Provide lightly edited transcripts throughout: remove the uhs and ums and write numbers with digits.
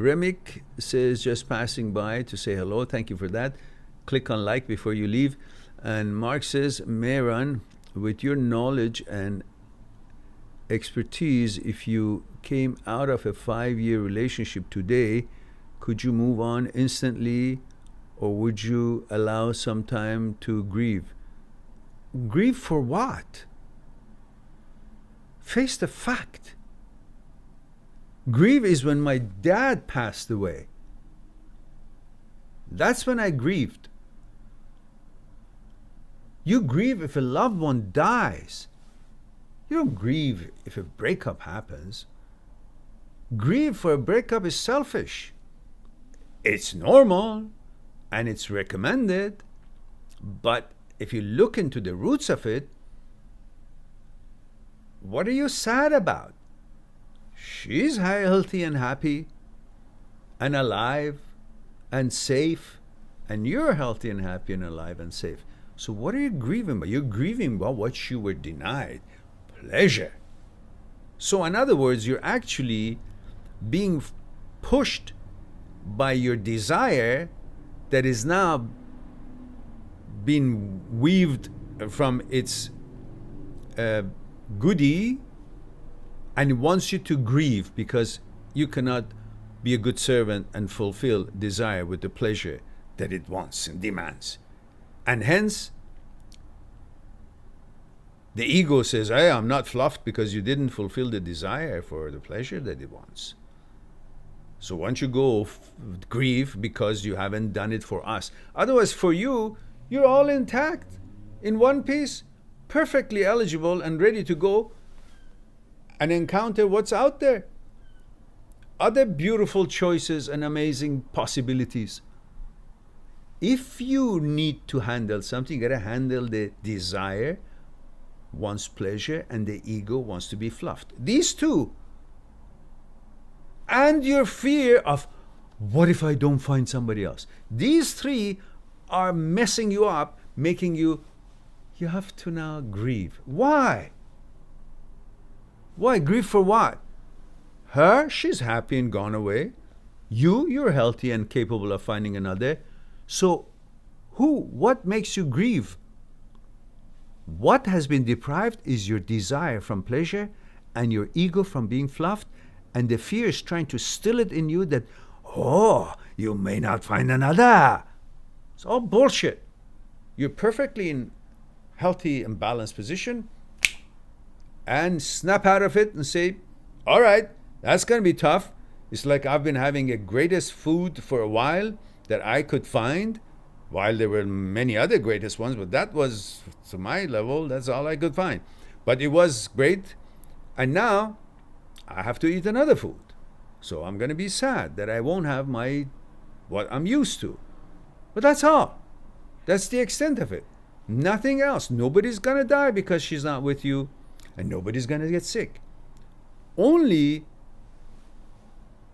Remik says, just passing by to say hello. Thank you for that. Click on like before you leave. And Mark says, Mehran, with your knowledge and expertise, if you came out of a 5-year relationship today, could you move on instantly, or would you allow some time to grieve? Grieve for what? Face the fact. Grieve is when my dad passed away. That's when I grieved. You grieve if a loved one dies. You don't grieve if a breakup happens. Grieve for a breakup is selfish. It's normal and it's recommended, but if you look into the roots of it, what are you sad about? She's healthy and happy and alive and safe, and you're healthy and happy and alive and safe. So what are you grieving about? You're grieving about what you were denied. Pleasure. So in other words, you're actually being pushed by your desire that is now being weaved from its goodie, and it wants you to grieve because you cannot be a good servant and fulfill desire with the pleasure that it wants and demands. And hence, the ego says, hey, I'm not fluffed because you didn't fulfill the desire for the pleasure that it wants. So why don't you go grieve because you haven't done it for us? Otherwise, for you, you're all intact, in one piece, perfectly eligible and ready to go and encounter what's out there. Other beautiful choices and amazing possibilities. If you need to handle something, you gotta handle the desire wants pleasure and the ego wants to be fluffed. These two. And your fear of, what if I don't find somebody else? These three are messing you up, making you have to now grieve. Why? Why? Grieve for what? Her, she's happy and gone away. You're healthy and capable of finding another. So what makes you grieve? What has been deprived is your desire from pleasure and your ego from being fluffed, and the fear is trying to still it in you that, oh, you may not find another. It's all bullshit. You're perfectly in healthy and balanced position, and snap out of it and say, all right, that's going to be tough. It's like I've been having the greatest food for a while that I could find, while there were many other greatest ones, but that was, to my level, that's all I could find. But it was great, and now I have to eat another food. So I'm going to be sad that I won't have what I'm used to. But that's all. That's the extent of it. Nothing else. Nobody's going to die because she's not with you, and nobody's going to get sick. Only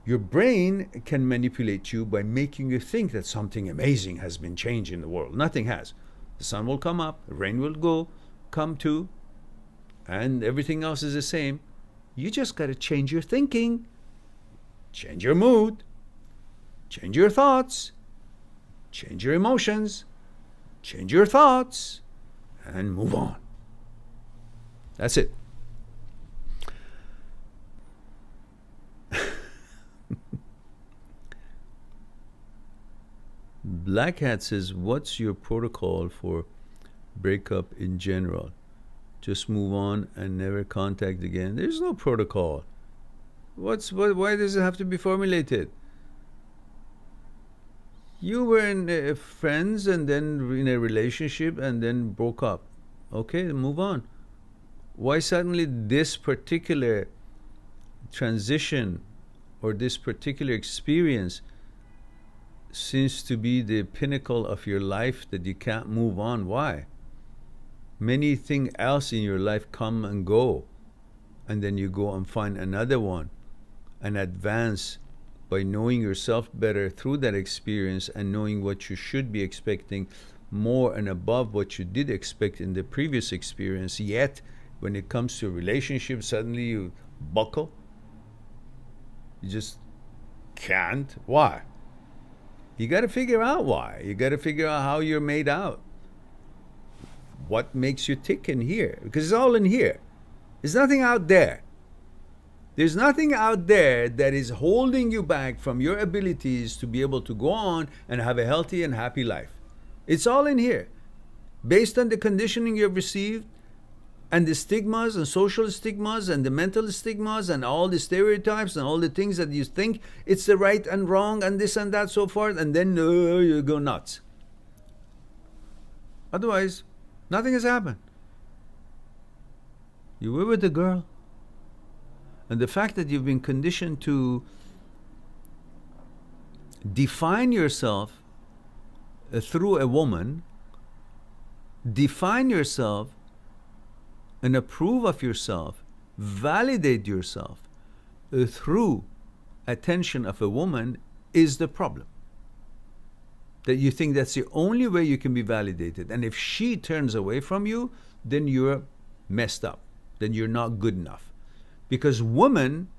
your brain can manipulate you by making you think that something amazing has been changed in the world. Nothing has. The sun will come up, the rain will come too, and everything else is the same. You just got to change your thinking, change your mood, change your thoughts, change your emotions, change your thoughts, and move on. That's it. Black Hat says, what's your protocol for breakup in general? Just move on and never contact again? There's no protocol. Why does it have to be formulated? You were in friends and then in a relationship and then broke up. Okay, move on. Why suddenly this particular transition or this particular experience seems to be the pinnacle of your life that you can't move on? Why? Many things else in your life come and go, and then you go and find another one and advance by knowing yourself better through that experience and knowing what you should be expecting more and above what you did expect in the previous experience. Yet when it comes to a relationship, suddenly you buckle. You just can't. Why? You got to figure out why. You got to figure out how you're made out. What makes you tick in here? Because it's all in here. There's nothing out there. There's nothing out there that is holding you back from your abilities to be able to go on and have a healthy and happy life. It's all in here. Based on the conditioning you've received and the stigmas and social stigmas and the mental stigmas and all the stereotypes and all the things that you think it's the right and wrong and this and that, so forth, and then you go nuts. Otherwise, nothing has happened. You were with a girl. And the fact that you've been conditioned to define yourself through a woman, define yourself and approve of yourself, validate yourself through attention of a woman is the problem. That you think that's the only way you can be validated. And if she turns away from you, then you're messed up. Then you're not good enough. Because woman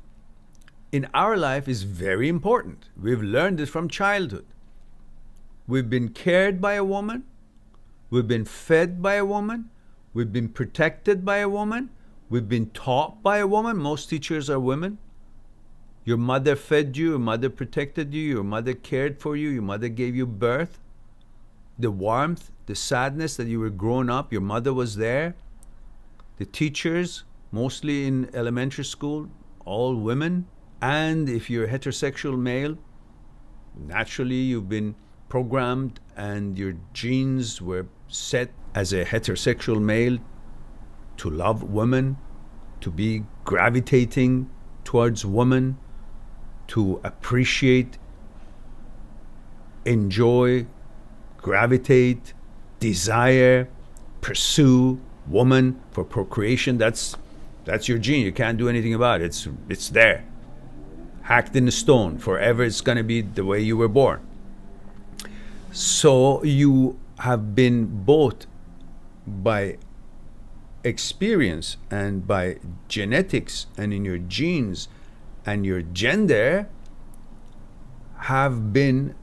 in our life is very important. We've learned it from childhood. We've been cared by a woman. We've been fed by a woman. We've been protected by a woman. We've been taught by a woman. Most teachers are women. Your mother fed you. Your mother protected you. Your mother cared for you. Your mother gave you birth. The warmth, the sadness that you were growing up, your mother was there. The teachers, mostly in elementary school, all women. And if you're a heterosexual male, naturally you've been programmed and your genes were set as a heterosexual male to love women, to be gravitating towards women, to appreciate, enjoy, gravitate, desire, pursue woman for procreation. That's your gene. You can't do anything about it. It's there. Hacked in the stone. Forever it's going to be the way you were born. So you have been both by experience and by genetics and in your genes and your gender have been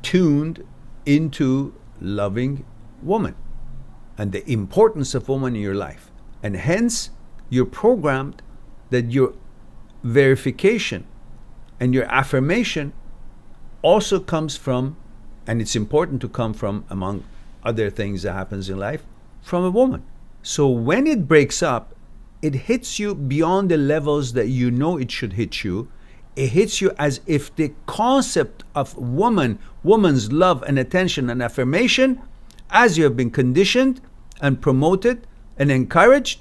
tuned into loving woman and the importance of woman in your life. And hence you're programmed that your verification and your affirmation also comes from, and it's important to come from, among other things that happens in life, from a woman. So when it breaks up, it hits you beyond the levels that you know it should hit you. It hits you as if the concept of woman's love and attention and affirmation, as you have been conditioned and promoted and encouraged,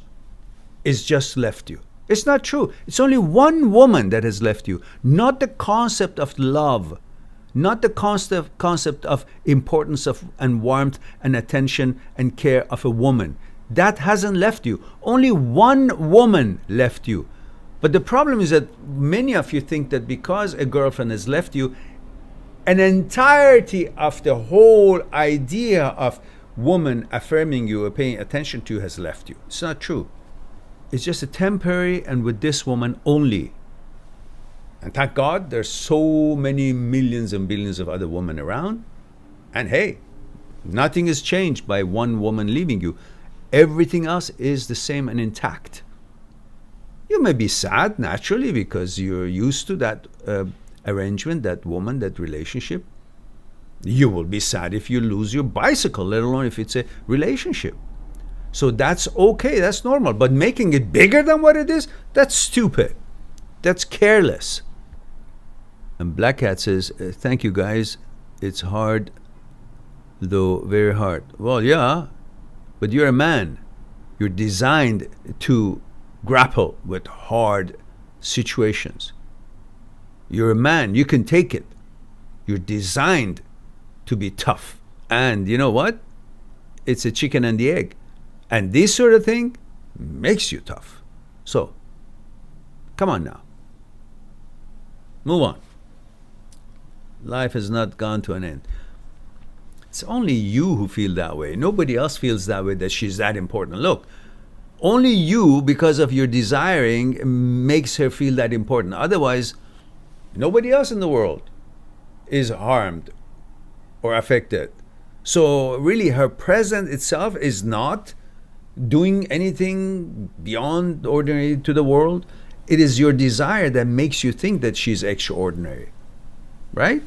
is just left you. It's not true. It's only one woman that has left you, not the concept of love, not the concept of importance of and warmth and attention and care of a woman. That hasn't left you. Only one woman left you. But the problem is that many of you think that because a girlfriend has left you, an entirety of the whole idea of woman affirming you or paying attention to has left you. It's not true. It's just a temporary and with this woman only. And thank God there's so many millions and billions of other women around. And hey, nothing is changed by one woman leaving you. Everything else is the same and intact. You may be sad naturally because you're used to that arrangement, that woman, that relationship. You will be sad if you lose your bicycle, let alone if it's a relationship. So that's okay, that's normal. But making it bigger than what it is, that's stupid. That's careless. And Black Cat says, thank you guys. It's hard, though very hard. Well, yeah, but you're a man. You're designed to grapple with hard situations. You're a man. You can take it. You're designed to be tough. And you know what? It's a chicken and the egg. And this sort of thing makes you tough. So, come on now. Move on. Life has not gone to an end. It's only you who feel that way. Nobody else feels that way, that she's that important. Look, only you, because of your desiring, makes her feel that important. Otherwise, Nobody else in the world is harmed or affected. So really her presence itself is not doing anything beyond ordinary to the world. It is your desire that makes you think that she's extraordinary. Right?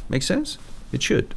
Makes sense? It should.